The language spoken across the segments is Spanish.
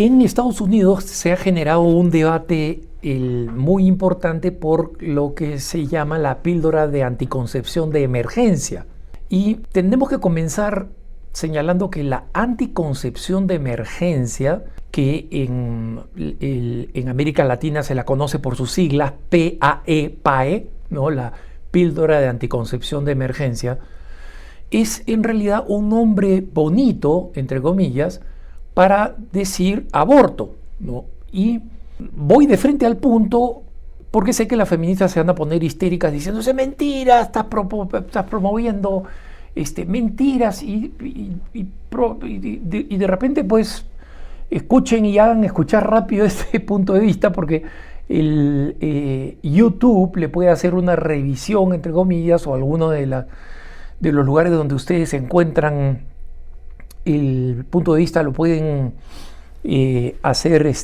En Estados Unidos se ha generado un debate muy importante por lo que se llama la píldora de anticoncepción de emergencia. Y tenemos que comenzar señalando que la anticoncepción de emergencia, que en América Latina se la conoce por sus siglas PAE, ¿no? La píldora de anticoncepción de emergencia, es en realidad un nombre bonito, entre comillas, para decir aborto, ¿no? Y voy de frente al punto porque sé que las feministas se van a poner histéricas diciéndose mentira, estás promoviendo mentiras y de repente pues escuchen y hagan escuchar rápido este punto de vista porque YouTube le puede hacer una revisión, entre comillas, o alguno de los lugares donde ustedes se encuentran el punto de vista lo pueden hacer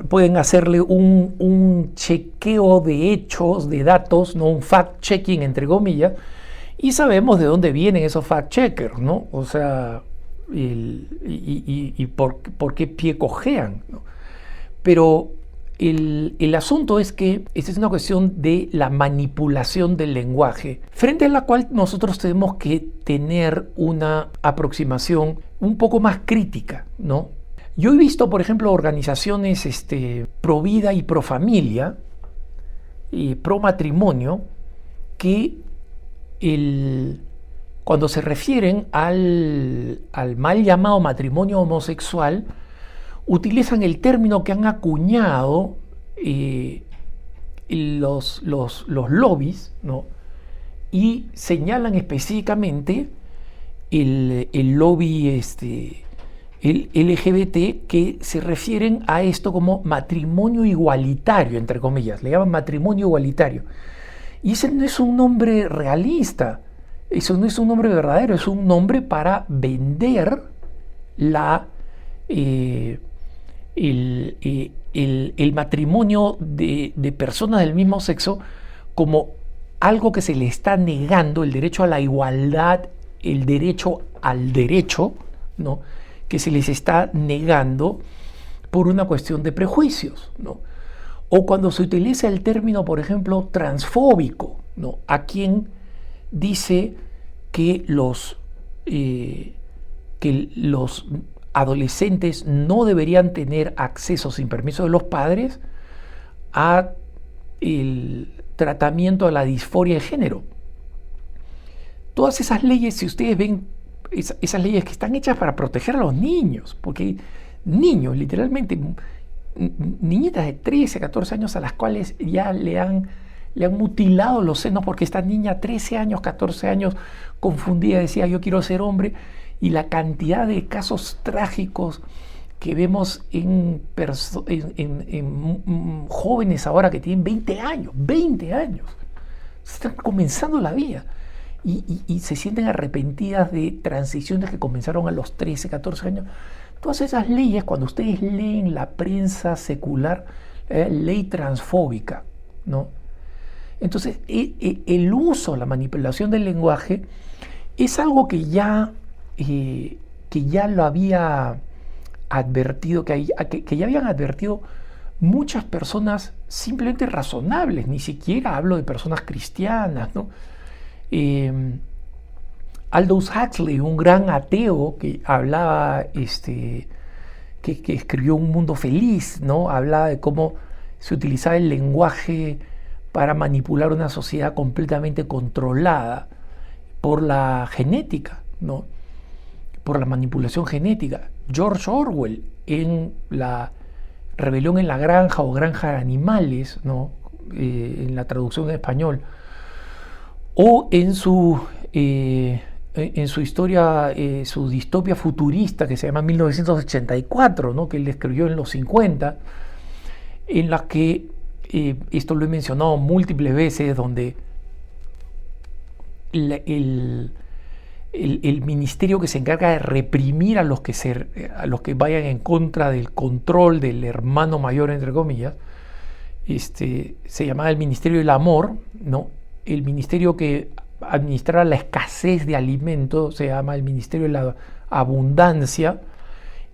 pueden hacerle un chequeo de hechos, de datos, ¿no? Un fact-checking, entre comillas, y sabemos de dónde vienen esos fact-checkers, ¿no? O sea, por qué pie cojean, ¿no? Pero el asunto es que esta es una cuestión de la manipulación del lenguaje, frente a la cual nosotros tenemos que tener una aproximación un poco más crítica, ¿no? Yo he visto, por ejemplo, organizaciones pro vida y pro familia, pro matrimonio, que cuando se refieren al mal llamado matrimonio homosexual, utilizan el término que han acuñado los lobbies, ¿no? Y señalan específicamente el lobby el LGBT, que se refieren a esto como matrimonio igualitario, entre comillas, le llaman matrimonio igualitario. Y ese no es un nombre realista, eso no es un nombre verdadero, es un nombre para vender el matrimonio de personas del mismo sexo como algo que se le está negando, el derecho a la igualdad, el derecho al derecho, ¿no? Que se les está negando por una cuestión de prejuicios, ¿no? O cuando se utiliza el término, por ejemplo, transfóbico, ¿no? A quien dice que los adolescentes no deberían tener acceso sin permiso de los padres a el tratamiento a la disforia de género. Todas esas leyes, si ustedes ven, esas leyes que están hechas para proteger a los niños, porque niños, literalmente, niñitas de 13, 14 años a las cuales ya le han mutilado los senos porque esta niña 13 años, 14 años confundida decía yo quiero ser hombre, y la cantidad de casos trágicos que vemos en jóvenes ahora que tienen 20 años, están comenzando la vida y se sienten arrepentidas de transiciones que comenzaron a los 13, 14 años. Todas esas leyes, cuando ustedes leen la prensa secular, ley transfóbica, ¿no? Entonces, el uso, la manipulación del lenguaje es algo que ya lo había advertido, que ya habían advertido muchas personas simplemente razonables, ni siquiera hablo de personas cristianas, ¿no? Aldous Huxley, un gran ateo que hablaba, que escribió Un Mundo Feliz, ¿no? Hablaba de cómo se utilizaba el lenguaje para manipular una sociedad completamente controlada por la genética, ¿no? Por la manipulación genética. George Orwell, en La Rebelión en la Granja o Granja de Animales, ¿no? En la traducción en español, o en su historia, su distopia futurista que se llama 1984, ¿no? Que él escribió en los 50, en la que, esto lo he mencionado múltiples veces, donde el ministerio que se encarga de reprimir a los que vayan en contra del control del hermano mayor, entre comillas, se llamaba el Ministerio del Amor, ¿no? El ministerio que administraba la escasez de alimentos se llama el Ministerio de la Abundancia,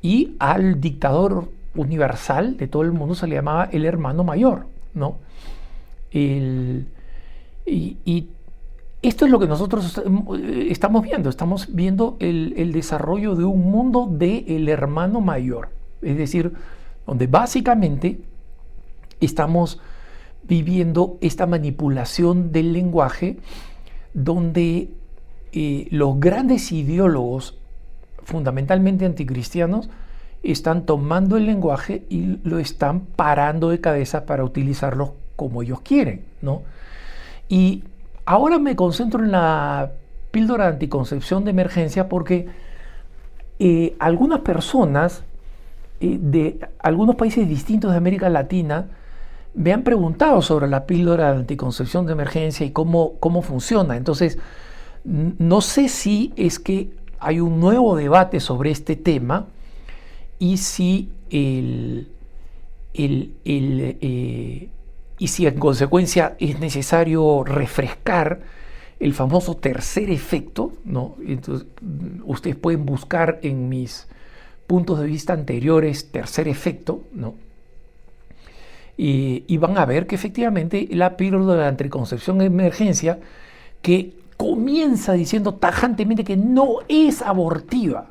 y al dictador universal de todo el mundo se le llamaba el hermano mayor, ¿no? Y esto es lo que nosotros estamos viendo el desarrollo de un mundo del hermano mayor, es decir, donde básicamente estamos viviendo esta manipulación del lenguaje, donde los grandes ideólogos, fundamentalmente anticristianos, están tomando el lenguaje y lo están parando de cabeza para utilizarlo como ellos quieren, ¿no? Y ahora me concentro en la píldora de anticoncepción de emergencia porque algunas personas de algunos países distintos de América Latina me han preguntado sobre la píldora de anticoncepción de emergencia y cómo funciona. Entonces, no sé si es que hay un nuevo debate sobre este tema y si y si en consecuencia es necesario refrescar el famoso tercer efecto, ¿no? Entonces, ustedes pueden buscar en mis puntos de vista anteriores tercer efecto, ¿no? Y van a ver que efectivamente la píldora de la anticoncepción de emergencia, que comienza diciendo tajantemente que no es abortiva,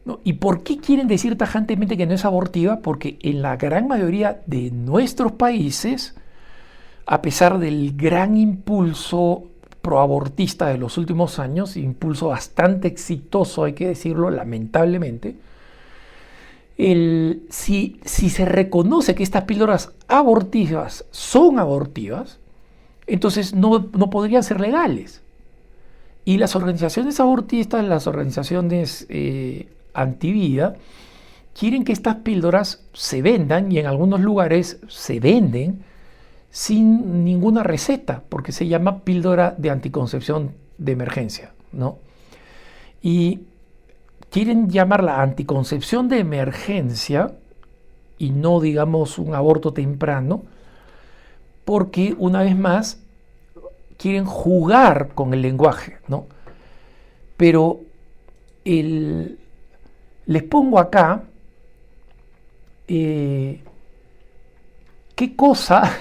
¿no? ¿Y por qué quieren decir tajantemente que no es abortiva? Porque en la gran mayoría de nuestros países, a pesar del gran impulso proabortista de los últimos años, impulso bastante exitoso, hay que decirlo, lamentablemente, si se reconoce que estas píldoras abortivas son abortivas, entonces no podrían ser legales. Y las organizaciones abortistas, las organizaciones antivida, quieren que estas píldoras se vendan, y en algunos lugares se venden sin ninguna receta, porque se llama píldora de anticoncepción de emergencia, ¿no? Y quieren llamarla anticoncepción de emergencia y no, digamos, un aborto temprano, porque una vez más quieren jugar con el lenguaje, ¿no? Pero les pongo acá qué cosa,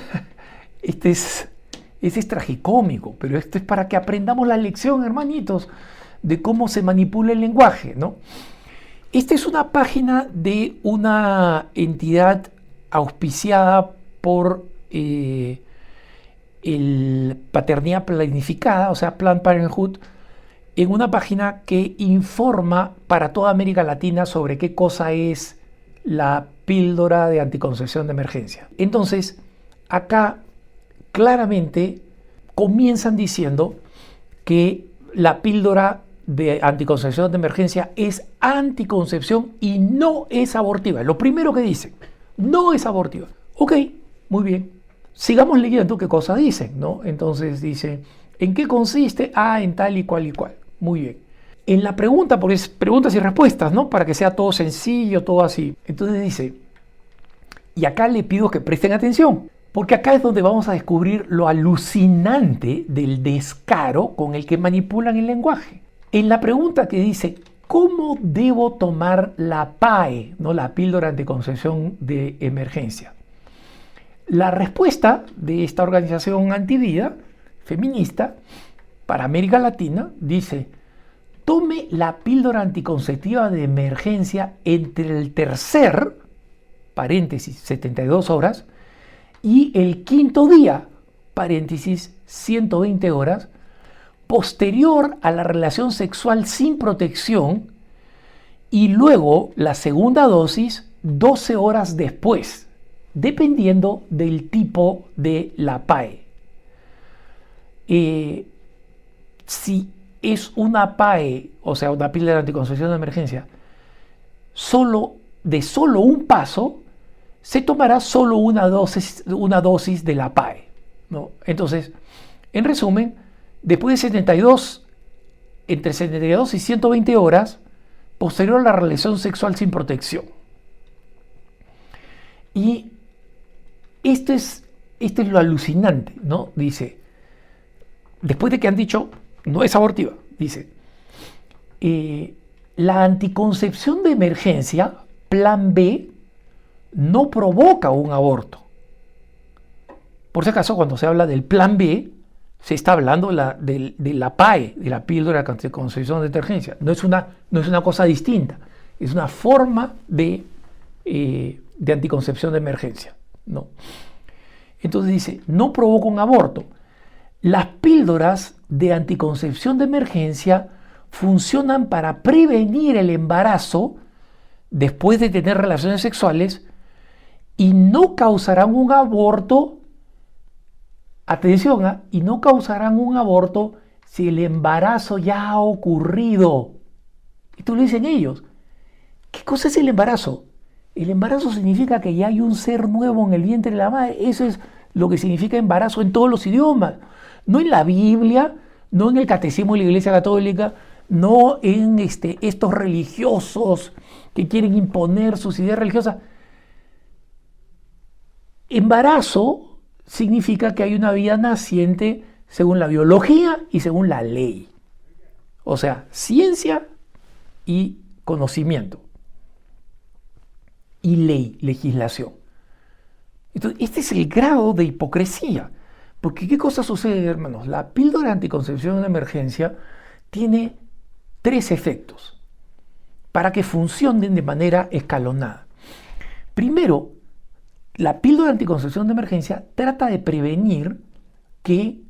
este es tragicómico, pero esto es para que aprendamos la lección, hermanitos, de cómo se manipula el lenguaje, ¿no? Esta es una página de una entidad auspiciada por el Paternidad Planificada, o sea, Planned Parenthood, en una página que informa para toda América Latina sobre qué cosa es la píldora de anticoncepción de emergencia. Entonces, acá claramente comienzan diciendo que la píldora de anticoncepción de emergencia es anticoncepción y no es abortiva. Lo primero que dicen, no es abortiva. Ok, muy bien. Sigamos leyendo qué cosa dicen, ¿no? Entonces dice, ¿en qué consiste? En tal y cual y cual. Muy bien. En la pregunta, porque es preguntas y respuestas, ¿no? Para que sea todo sencillo, todo así. Entonces dice, y acá le pido que presten atención, porque acá es donde vamos a descubrir lo alucinante del descaro con el que manipulan el lenguaje. En la pregunta que dice, ¿cómo debo tomar la PAE, ¿no? La píldora anticoncepción de emergencia? La respuesta de esta organización antivida, feminista, para América Latina, dice, tome la píldora anticonceptiva de emergencia entre el tercer, paréntesis, 72 horas, y el quinto día, paréntesis, 120 horas, posterior a la relación sexual sin protección, y luego la segunda dosis 12 horas después, dependiendo del tipo de la PAE. Si es una PAE, o sea, una píldora de anticoncepción de emergencia, de solo un paso, se tomará solo una dosis de la PAE, ¿no? Entonces, en resumen, después de entre 72 y 120 horas, posterior a la relación sexual sin protección. Y esto es lo alucinante, ¿no? Dice, después de que han dicho, no es abortiva, dice, La anticoncepción de emergencia, plan B, no provoca un aborto. Por si acaso, cuando se habla del plan B, se está hablando de la PAE, de la píldora de anticoncepción de emergencia. No es una cosa distinta, es una forma de anticoncepción de emergencia, ¿no? Entonces dice, no provoca un aborto. Las píldoras de anticoncepción de emergencia funcionan para prevenir el embarazo después de tener relaciones sexuales y no causarán un aborto, atención, y no causarán un aborto si el embarazo ya ha ocurrido. Esto lo dicen ellos. ¿Qué cosa es el embarazo? El embarazo significa que ya hay un ser nuevo en el vientre de la madre. Eso es lo que significa embarazo en todos los idiomas. No en la Biblia, no en el catecismo de la Iglesia Católica, no en estos religiosos que quieren imponer sus ideas religiosas. Embarazo significa que hay una vida naciente según la biología y según la ley. O sea, ciencia y conocimiento. Y ley, legislación. Entonces, este es el grado de hipocresía. Porque ¿qué cosa sucede, hermanos? La píldora de anticoncepción de emergencia tiene 3 efectos para que funcionen de manera escalonada. Primero, la píldora de anticoncepción de emergencia trata de prevenir que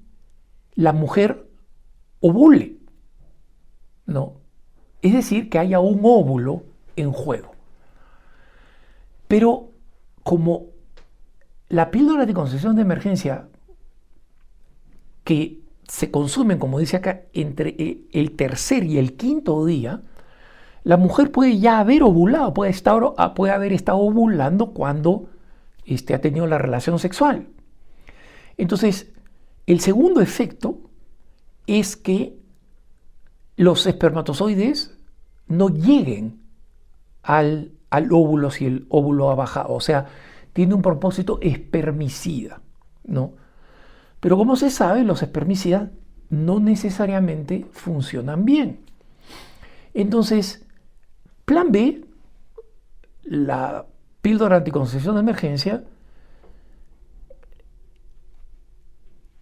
la mujer ovule, ¿no? Es decir, que haya un óvulo en juego. Pero como la píldora de anticoncepción de emergencia que se consumen, como dice acá, entre el tercer y el quinto día, la mujer puede ya haber ovulado, puede haber estado ovulando cuando ha tenido la relación sexual. Entonces, el segundo efecto es que los espermatozoides no lleguen al óvulo si el óvulo ha bajado. O sea, tiene un propósito espermicida, ¿no? Pero como se sabe, los espermicidas no necesariamente funcionan bien. Entonces, plan B, la píldora anticoncepción de emergencia,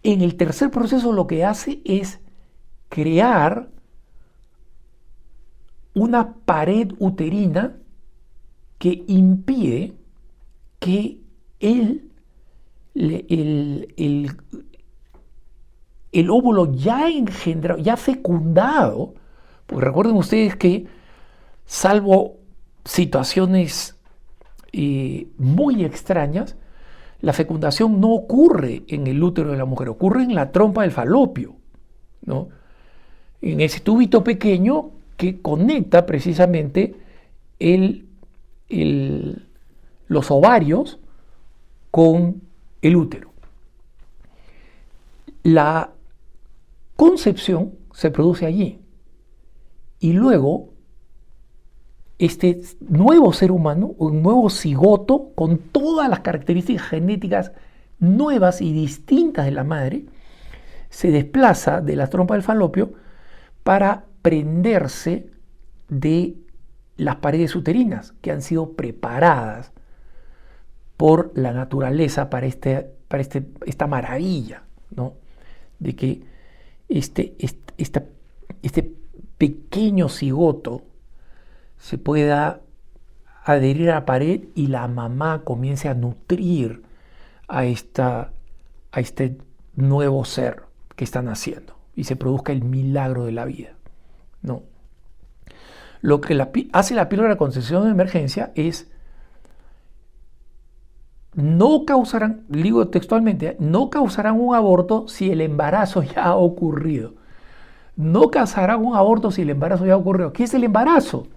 en el tercer proceso lo que hace es crear una pared uterina que impide que el óvulo ya engendrado, ya fecundado, porque recuerden ustedes que salvo situaciones muy extrañas, la fecundación no ocurre en el útero de la mujer, ocurre en la trompa del falopio, ¿no? En ese tubito pequeño que conecta precisamente los ovarios con el útero. La concepción se produce allí y luego este nuevo ser humano, un nuevo cigoto con todas las características genéticas nuevas y distintas de la madre, se desplaza de la trompa del falopio para prenderse de las paredes uterinas que han sido preparadas por la naturaleza para esta maravilla, ¿no? De que este pequeño cigoto se pueda adherir a la pared y la mamá comience a nutrir a este nuevo ser que está naciendo y se produzca el milagro de la vida, ¿no? Lo que hace la píldora de concepción de emergencia es no causarán, digo textualmente, no causarán un aborto si el embarazo ya ha ocurrido. No causarán un aborto si el embarazo ya ha ocurrido. ¿Qué es el embarazo?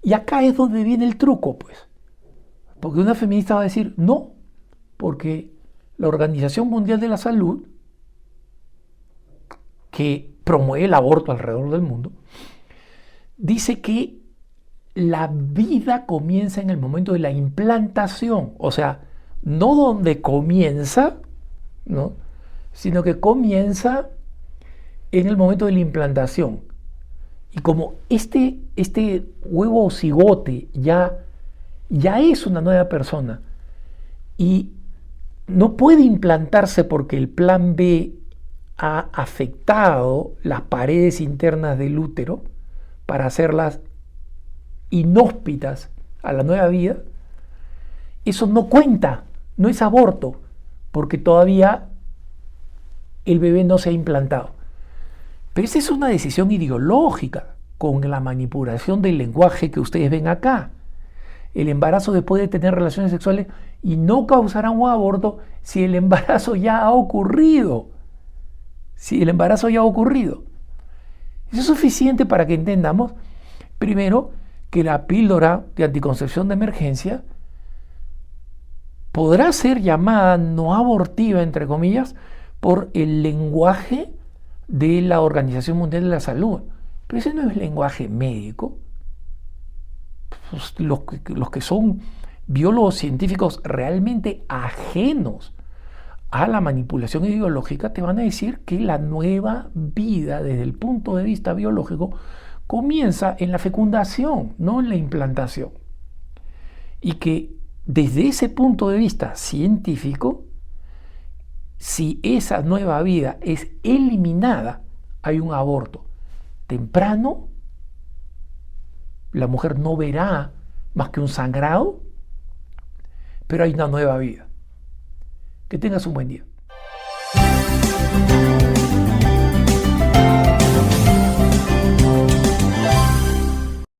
Y acá es donde viene el truco, pues. Porque una feminista va a decir, no, porque la Organización Mundial de la Salud, que promueve el aborto alrededor del mundo, dice que la vida comienza en el momento de la implantación, o sea, no donde comienza, ¿no?, sino que comienza en el momento de la implantación. Y como este huevo cigote ya es una nueva persona y no puede implantarse porque el plan B ha afectado las paredes internas del útero para hacerlas inhóspitas a la nueva vida, eso no cuenta, no es aborto, porque todavía el bebé no se ha implantado. Pero esa es una decisión ideológica con la manipulación del lenguaje que ustedes ven acá. El embarazo después de tener relaciones sexuales y no causará un aborto si el embarazo ya ha ocurrido. Si el embarazo ya ha ocurrido. Eso es suficiente para que entendamos, primero, que la píldora de anticoncepción de emergencia podrá ser llamada no abortiva, entre comillas, por el lenguaje de la Organización Mundial de la Salud. Pero ese no es lenguaje médico. Pues los que son biólogos científicos realmente ajenos a la manipulación ideológica te van a decir que la nueva vida desde el punto de vista biológico comienza en la fecundación, no en la implantación. Y que desde ese punto de vista científico, si esa nueva vida es eliminada, hay un aborto temprano, la mujer no verá más que un sangrado, pero hay una nueva vida. Que tengas un buen día.